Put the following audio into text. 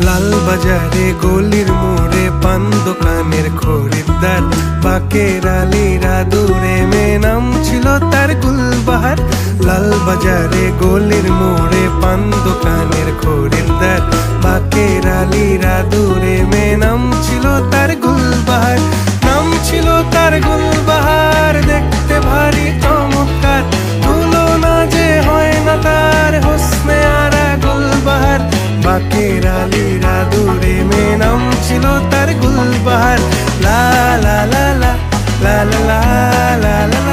লাল বাজারে গলির মোড়ে পান দোকানের খরিদ্দার, বাকের আলীরা দূরে মেয়ে নাম ছিল তার গুলবাহার। লাল বাজারে গলির মোড়ে পান দোকানের খরিদ্দার, বাকের আলীরা দূরে মেয়ে নাম ছিল তার গুলবাহার। নাম ছিল তার গুলবাহার, দেখতে ভারী চমৎকার, তুলনা যে হয় না তার হোসনে আরা গুলবাহার। বাকের আলীরা দূরে মেয়ে নাম ছিল তার গুলবাহার। লা লা লা লা লা লা লা লা লা।